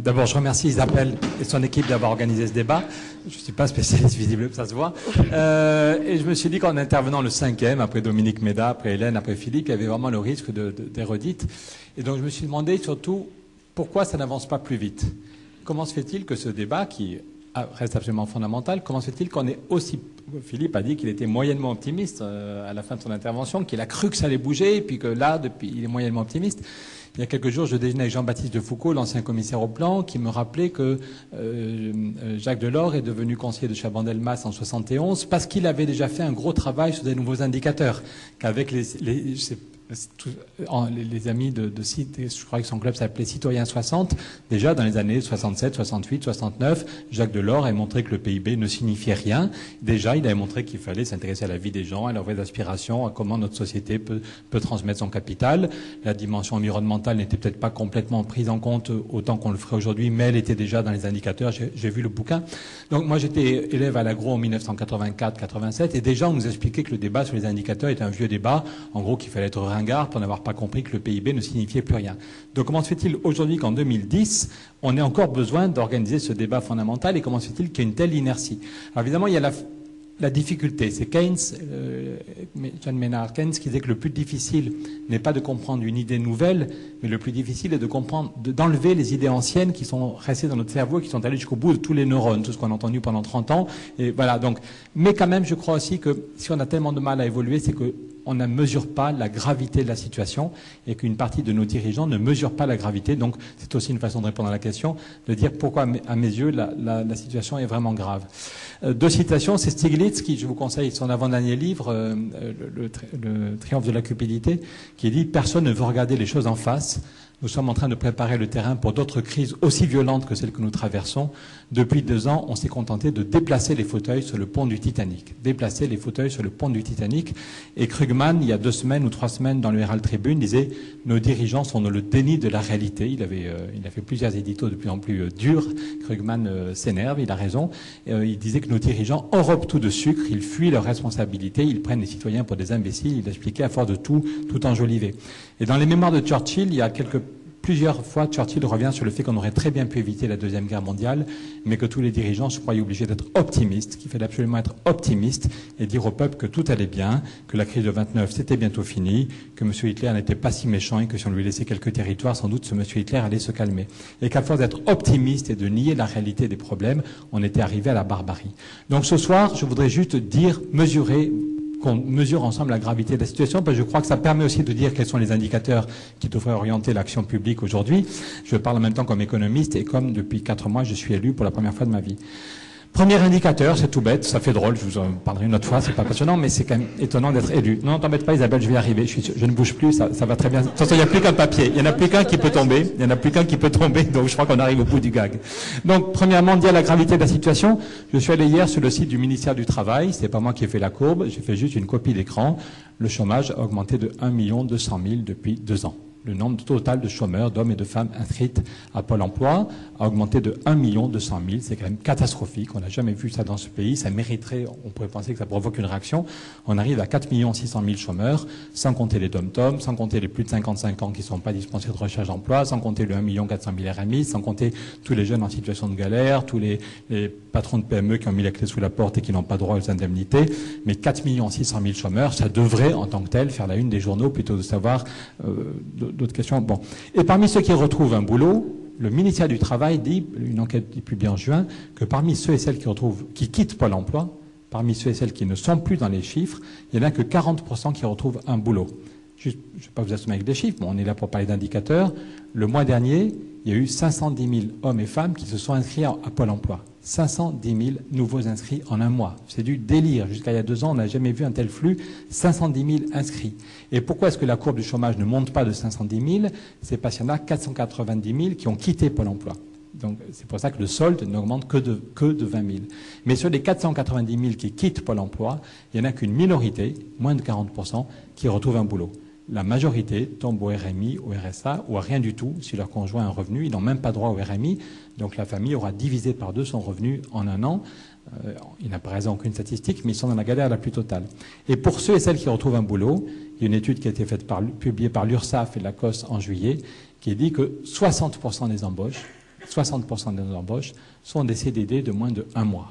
D'abord, je remercie Isabelle et son équipe d'avoir organisé ce débat. Je ne suis pas spécialiste visible, ça se voit. Et je me suis dit qu'en intervenant le cinquième, après Dominique Méda, après Hélène, après Philippe, il y avait vraiment le risque d'érodite. Et donc je me suis demandé surtout pourquoi ça n'avance pas plus vite. Comment se fait-il que ce débat, qui reste absolument fondamental, comment se fait-il qu'on est aussi... Philippe a dit qu'il était moyennement optimiste à la fin de son intervention, qu'il a cru que ça allait bouger, et puis que là, depuis, il est moyennement optimiste. Il y a quelques jours, je déjeunais avec Jean-Baptiste de Foucault, l'ancien commissaire au plan, qui me rappelait que Jacques Delors est devenu conseiller de Chaban-Delmas en 71 parce qu'il avait déjà fait un gros travail sur des nouveaux indicateurs, qu'avec les amis de CIT, je crois que son club s'appelait Citoyen 60, déjà dans les années 67, 68, 69, Jacques Delors a montré que le PIB ne signifiait rien. Déjà, il avait montré qu'il fallait s'intéresser à la vie des gens, à leurs vraies aspirations, à comment notre société peut transmettre son capital. La dimension environnementale n'était peut-être pas complètement prise en compte autant qu'on le ferait aujourd'hui, mais elle était déjà dans les indicateurs. J'ai vu le bouquin. Donc moi, j'étais élève à l'agro en 1984-87, et déjà on nous expliquait que le débat sur les indicateurs était un vieux débat, en gros qu'il fallait être ringard pour n'avoir pas compris que le PIB ne signifiait plus rien. Donc comment se fait-il aujourd'hui qu'en 2010, on ait encore besoin d'organiser ce débat fondamental, et comment se fait-il qu'il y ait une telle inertie? Alors évidemment, il y a la difficulté. C'est Keynes, John Maynard Keynes, qui disait que le plus difficile n'est pas de comprendre une idée nouvelle, mais le plus difficile est de comprendre, d'enlever les idées anciennes qui sont restées dans notre cerveau, qui sont allées jusqu'au bout de tous les neurones, tout ce qu'on a entendu pendant 30 ans. Et voilà. Donc, mais quand même, je crois aussi que si on a tellement de mal à évoluer, c'est que on ne mesure pas la gravité de la situation, et qu'une partie de nos dirigeants ne mesure pas la gravité. Donc, c'est aussi une façon de répondre à la question, de dire pourquoi, à mes yeux, la situation est vraiment grave. Deux citations, c'est Stiglitz, qui, je vous conseille son avant-dernier livre, le triomphe de la cupidité, qui dit « Personne ne veut regarder les choses en face. Nous sommes en train de préparer le terrain pour d'autres crises aussi violentes que celles que nous traversons. Depuis 2 ans, on s'est contenté de déplacer les fauteuils sur le pont du Titanic. Déplacer les fauteuils sur le pont du Titanic. Et Krugman, il y a 2 semaines ou 3 semaines, dans le Herald Tribune, disait « Nos dirigeants sont dans le déni de la réalité ». Il a fait plusieurs éditos de plus en plus durs. Krugman s'énerve, il a raison. Il disait que nos dirigeants enrobent tout de sucre, ils fuient leurs responsabilités, ils prennent les citoyens pour des imbéciles. Il expliquait à force de tout enjoliver. Et dans les mémoires de Churchill, il y a plusieurs fois, Churchill revient sur le fait qu'on aurait très bien pu éviter la Deuxième Guerre mondiale, mais que tous les dirigeants se croyaient obligés d'être optimistes, qu'il fallait absolument être optimiste et dire au peuple que tout allait bien, que la crise de 29 c'était bientôt fini, que M. Hitler n'était pas si méchant et que si on lui laissait quelques territoires, sans doute ce M. Hitler allait se calmer. Et qu'à force d'être optimiste et de nier la réalité des problèmes, on était arrivé à la barbarie. Donc ce soir, je voudrais juste qu'on mesure ensemble la gravité de la situation, parce que je crois que ça permet aussi de dire quels sont les indicateurs qui devraient orienter l'action publique aujourd'hui. Je parle en même temps comme économiste, et comme depuis 4 mois, je suis élu pour la première fois de ma vie. Premier indicateur, c'est tout bête, ça fait drôle, je vous en parlerai une autre fois, c'est pas passionnant, mais c'est quand même étonnant d'être élu. Non, t'embête pas Isabelle, je vais y arriver, je ne bouge plus, ça va très bien. De toute façon, il n'y a plus qu'un papier, il n'y en a plus qu'un qui peut tomber, donc je crois qu'on arrive au bout du gag. Donc, premièrement, dire la gravité de la situation. Je suis allé hier sur le site du ministère du Travail, c'est pas moi qui ai fait la courbe, j'ai fait juste une copie d'écran. Le chômage a augmenté de 1 200 000 depuis 2 ans. Le nombre total de chômeurs, d'hommes et de femmes inscrits à Pôle emploi a augmenté de 1 200 000. C'est quand même catastrophique. On n'a jamais vu ça dans ce pays. Ça mériterait, on pourrait penser que ça provoque une réaction. On arrive à 4 600 000 chômeurs, sans compter les dom-toms, sans compter les plus de 55 ans qui ne sont pas dispensés de recherche d'emploi, sans compter le 1 400 000 RMI, sans compter tous les jeunes en situation de galère, tous les patrons de PME qui ont mis la clé sous la porte et qui n'ont pas droit aux indemnités. Mais 4 600 000 chômeurs, ça devrait, en tant que tel, faire la une des journaux plutôt de savoir d'autres questions. Bon. Et parmi ceux qui retrouvent un boulot, le ministère du Travail dit, une enquête publiée en juin, que parmi ceux et celles qui quittent Pôle emploi, parmi ceux et celles qui ne sont plus dans les chiffres, il n'y en a que 40% qui retrouvent un boulot. Je ne vais pas vous assommer avec des chiffres, mais on est là pour parler d'indicateurs. Le mois dernier, il y a eu 510 000 hommes et femmes qui se sont inscrits à Pôle emploi. 510 000 nouveaux inscrits en un mois. C'est du délire. Jusqu'à il y a 2 ans, on n'a jamais vu un tel flux. 510 000 inscrits. Et pourquoi est-ce que la courbe du chômage ne monte pas de 510 000? C'est parce qu'il y en a 490 000 qui ont quitté Pôle emploi. Donc c'est pour ça que le solde n'augmente que de 20 000. Mais sur les 490 000 qui quittent Pôle emploi, il n'y en a qu'une minorité, moins de 40%, qui retrouvent un boulot. La majorité tombe au RMI, au RSA ou à rien du tout si leur conjoint a un revenu. Ils n'ont même pas droit au RMI. Donc la famille aura divisé par 2 son revenu en 1 an. Il n'apparaît aucune statistique, mais ils sont dans la galère la plus totale. Et pour ceux et celles qui retrouvent un boulot, il y a une étude qui a été publiée par l'URSSAF et la COS en juillet, qui dit que 60% des embauches sont des CDD de moins de 1 mois.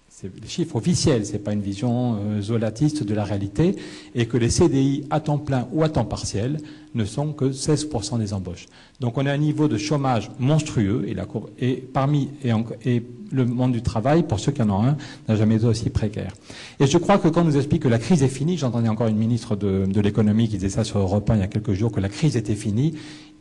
C'est des chiffres officiels, c'est pas une vision zolatiste de la réalité, et que les CDI à temps plein ou à temps partiel ne sont que 16% des embauches. Donc on a un niveau de chômage monstrueux, et le monde du travail, pour ceux qui en ont un, n'a jamais été aussi précaire. Et je crois que quand on nous explique que la crise est finie, j'entendais encore une ministre de l'économie qui disait ça sur Europe 1 il y a quelques jours, que la crise était finie,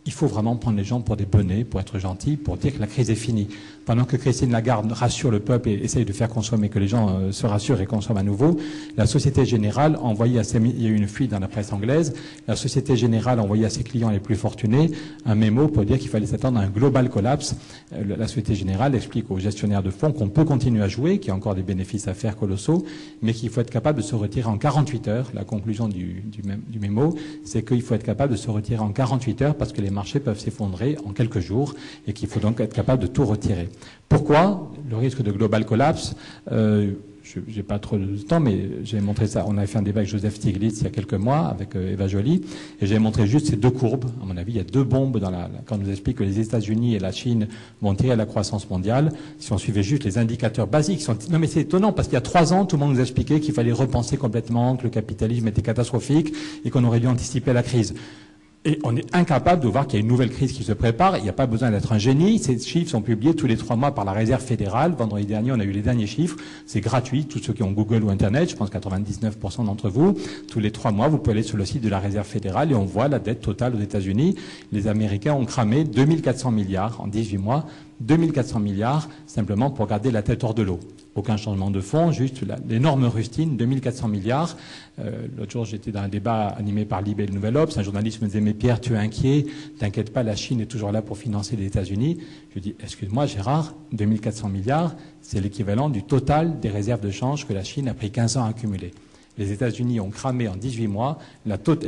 il faut vraiment prendre les gens pour des benets, pour être gentils, pour dire que la crise est finie. Pendant que Christine Lagarde rassure le peuple et essaye de faire consommer, que les gens se rassurent et consomment à nouveau, la Société Générale a envoyé il y a eu une fuite dans la presse anglaise, la Société Générale a envoyé à ses clients les plus fortunés un mémo pour dire qu'il fallait s'attendre à un global collapse. La Société Générale explique aux gestionnaires de fonds qu'on peut continuer à jouer, qu'il y a encore des bénéfices à faire colossaux, mais qu'il faut être capable de se retirer en 48 heures. La conclusion du mémo, c'est qu'il faut être capable de se retirer en 48 heures parce que les marchés peuvent s'effondrer en quelques jours et qu'il faut donc être capable de tout retirer. Pourquoi le risque de global collapse je n'ai pas trop de temps, mais j'ai montré ça. On avait fait un débat avec Joseph Stiglitz il y a quelques mois, avec Eva Joly, et j'ai montré juste ces deux courbes. À mon avis, il y a deux bombes quand on nous explique que les États-Unis et la Chine vont tirer la croissance mondiale. Si on suivait juste les indicateurs basiques, non mais c'est étonnant, parce qu'il y a 3 ans, tout le monde nous expliquait qu'il fallait repenser complètement, que le capitalisme était catastrophique et qu'on aurait dû anticiper la crise. Et on est incapable de voir qu'il y a une nouvelle crise qui se prépare. Il n'y a pas besoin d'être un génie. Ces chiffres sont publiés tous les 3 mois par la Réserve fédérale. Vendredi dernier, on a eu les derniers chiffres. C'est gratuit. Tous ceux qui ont Google ou Internet, je pense 99% d'entre vous, tous les 3 mois, vous pouvez aller sur le site de la Réserve fédérale et on voit la dette totale aux États-Unis. Les Américains ont cramé 2400 milliards en 18 mois. 2400 milliards simplement pour garder la tête hors de l'eau. Aucun changement de fond, juste l'énorme rustine, 2400 milliards. L'autre jour, j'étais dans un débat animé par Libé le Nouvel Obs. Un journaliste me disait, mais Pierre, tu es inquiet, t'inquiète pas, la Chine est toujours là pour financer les États-Unis. Je dis, excuse-moi Gérard, 2400 milliards, c'est l'équivalent du total des réserves de change que la Chine a pris 15 ans à accumuler. Les États-Unis ont cramé en 18 mois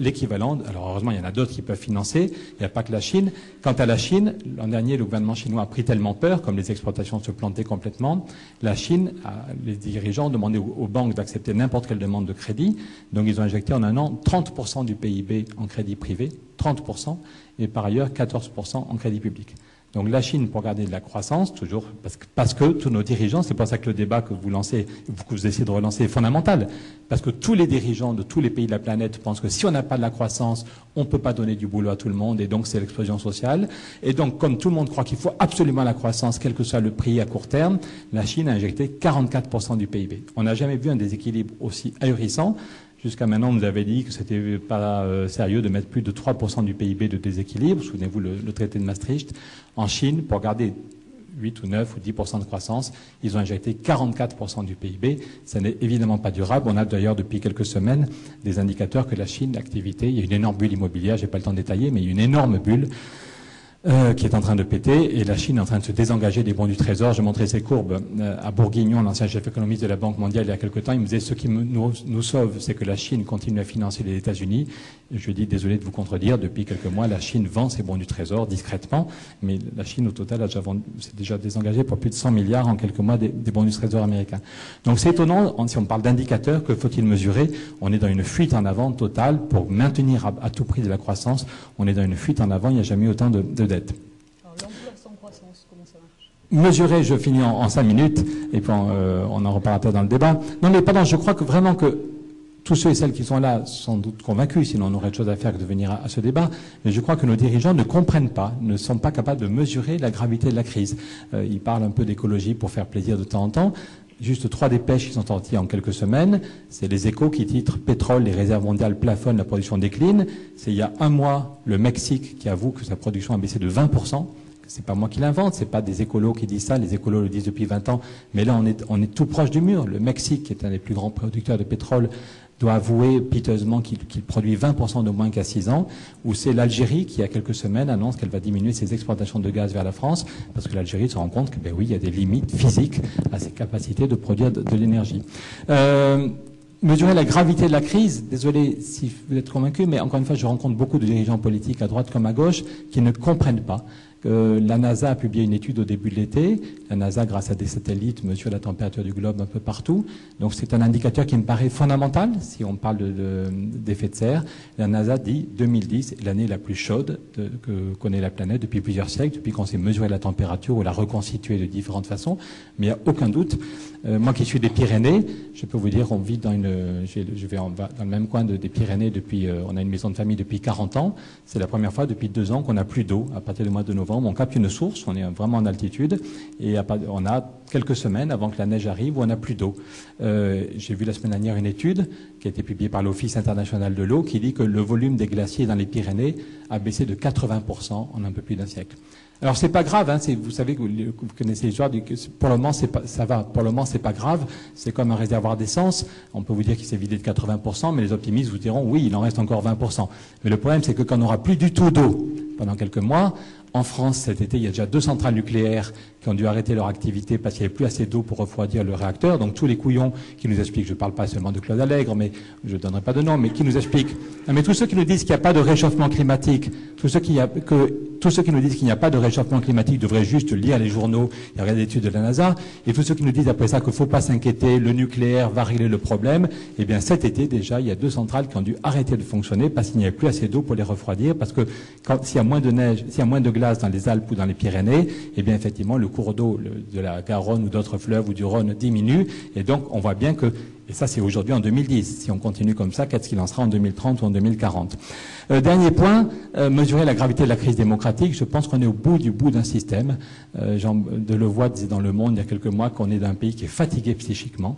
l'équivalent. Alors heureusement, il y en a d'autres qui peuvent financer. Il n'y a pas que la Chine. Quant à la Chine, l'an dernier, le gouvernement chinois a pris tellement peur, comme les exportations se plantaient complètement. La Chine, les dirigeants ont demandé aux banques d'accepter n'importe quelle demande de crédit. Donc ils ont injecté en un an 30% du PIB en crédit privé, 30%, et par ailleurs 14% en crédit public. Donc la Chine, pour garder de la croissance, toujours, parce que tous nos dirigeants, c'est pour ça que le débat que vous lancez, que vous essayez de relancer est fondamental, parce que tous les dirigeants de tous les pays de la planète pensent que si on n'a pas de la croissance, on ne peut pas donner du boulot à tout le monde, et donc c'est l'explosion sociale. Et donc, comme tout le monde croit qu'il faut absolument la croissance, quel que soit le prix à court terme, la Chine a injecté 44% du PIB. On n'a jamais vu un déséquilibre aussi ahurissant. Jusqu'à maintenant, on nous avait dit que c'était pas sérieux de mettre plus de 3% du PIB de déséquilibre. Souvenez-vous le traité de Maastricht. En Chine, pour garder 8 ou 9 ou 10% de croissance, ils ont injecté 44% du PIB. Ça n'est évidemment pas durable. On a d'ailleurs depuis quelques semaines des indicateurs que la Chine, l'activité, il y a une énorme bulle immobilière, j'ai pas le temps de détailler, mais il y a une énorme bulle qui est en train de péter, et la Chine est en train de se désengager des bons du Trésor. Je montrais ces courbes à Bourguignon, l'ancien chef économiste de la Banque mondiale, il y a quelque temps. Il me disait, ce qui nous sauve, c'est que la Chine continue à financer les États-Unis. Je dis, désolé de vous contredire, depuis quelques mois, la Chine vend ses bons du Trésor discrètement, mais la Chine, au total, s'est déjà désengagée pour plus de 100 milliards en quelques mois des bons du Trésor américains. Donc c'est étonnant, si on parle d'indicateurs, que faut-il mesurer? On est dans une fuite en avant totale pour maintenir à tout prix de la croissance. On est dans une fuite en avant, il n'y a jamais eu autant de dettes. Alors l'emploi sans croissance, comment ça marche? Mesurer, je finis en 5 minutes, et puis on en reparlera dans le débat. Non mais pardon, je crois que vraiment que tous ceux et celles qui sont là sont sans doute convaincus, sinon on aurait autre chose à faire que de venir à ce débat, mais je crois que nos dirigeants ne comprennent pas, ne sont pas capables de mesurer la gravité de la crise. Ils parlent un peu d'écologie pour faire plaisir de temps en temps. Juste 3 dépêches qui sont sorties en quelques semaines. C'est les Échos qui titrent « Pétrole, les réserves mondiales plafonnent, la production décline ». C'est il y a un mois, le Mexique qui avoue que sa production a baissé de 20%. C'est pas moi qui l'invente, c'est pas des écolos qui disent ça, les écolos le disent depuis 20 ans. Mais là, on est tout proche du mur. Le Mexique, qui est un des plus grands producteurs de pétrole, doit avouer piteusement qu'il produit 20% de moins qu'à 6 ans, ou c'est l'Algérie qui, il y a quelques semaines, annonce qu'elle va diminuer ses exportations de gaz vers la France, parce que l'Algérie se rend compte que, ben oui, il y a des limites physiques à ses capacités de produire de l'énergie. Mesurer la gravité de la crise, désolé si vous êtes convaincu, mais encore une fois, je rencontre beaucoup de dirigeants politiques à droite comme à gauche qui ne comprennent pas La NASA a publié une étude au début de l'été. La NASA, grâce à des satellites, mesure la température du globe un peu partout. Donc c'est un indicateur qui me paraît fondamental si on parle d'effet de serre. La NASA dit 2010 est l'année la plus chaude que connaît la planète depuis plusieurs siècles, depuis qu'on s'est mesuré la température ou la reconstituer de différentes façons. Mais il n'y a aucun doute. Moi qui suis des Pyrénées, je peux vous dire, on vit dans dans le même coin des Pyrénées depuis, on a une maison de famille depuis 40 ans. C'est la première fois depuis 2 ans qu'on n'a plus d'eau. À partir du mois de novembre, on capte une source, on est vraiment en altitude, et on a quelques semaines avant que la neige arrive où on n'a plus d'eau. J'ai vu la semaine dernière une étude qui a été publiée par l'Office international de l'eau qui dit que le volume des glaciers dans les Pyrénées a baissé de 80% en un peu plus d'un siècle. Alors c'est pas grave, hein, vous savez que vous connaissez l'histoire, pour le moment ça va, pour le moment c'est pas grave, c'est comme un réservoir d'essence, on peut vous dire qu'il s'est vidé de 80%, mais les optimistes vous diront oui, il en reste encore 20%. Mais le problème c'est que quand on n'aura plus du tout d'eau pendant quelques mois, en France cet été il y a déjà 2 centrales nucléaires qui ont dû arrêter leur activité parce qu'il n'y avait plus assez d'eau pour refroidir le réacteur, donc tous les couillons qui nous expliquent, je ne parle pas seulement de Claude Allègre, mais je ne donnerai pas de nom, mais qui nous expliquent, mais tous ceux qui nous disent qu'il n'y a pas de réchauffement climatique, tous ceux qui nous disent qu'il n'y a pas de réchauffement climatique devraient juste lire les journaux et regarder l'étude de la NASA, et tous ceux qui nous disent après ça qu'il ne faut pas s'inquiéter, le nucléaire va régler le problème, eh bien cet été déjà, il y a 2 centrales qui ont dû arrêter de fonctionner parce qu'il n'y avait plus assez d'eau pour les refroidir, parce que s'il y a moins de neige, s'il y a moins de glace dans les Alpes ou dans les Pyrénées, eh bien effectivement le cours d'eau de la Garonne ou d'autres fleuves ou du Rhône diminue, et donc on voit bien que, et ça c'est aujourd'hui en 2010, si on continue comme ça, qu'est-ce qu'il en sera en 2030 ou en 2040? Dernier point, mesurer la gravité de la crise démocratique. Je pense qu'on est au bout d'un système. Jean Delevoye disait dans Le Monde il y a quelques mois qu'on est d'un pays qui est fatigué psychiquement.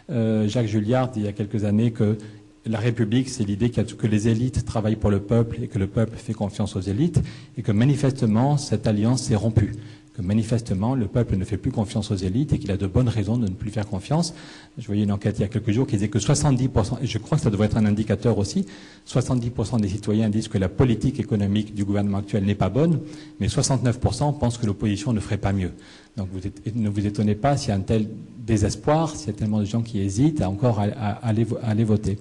Jacques Julliard dit il y a quelques années que la République, c'est l'idée que les élites travaillent pour le peuple et que le peuple fait confiance aux élites, et que manifestement cette alliance s'est rompue. Que manifestement le peuple ne fait plus confiance aux élites et qu'il a de bonnes raisons de ne plus faire confiance. Je voyais une enquête il y a quelques jours qui disait que 70%, et je crois que ça devrait être un indicateur aussi, 70% des citoyens disent que la politique économique du gouvernement actuel n'est pas bonne, mais 69% pensent que l'opposition ne ferait pas mieux. Donc ne vous étonnez pas s'il y a un tel désespoir, s'il y a tellement de gens qui hésitent encore à aller voter.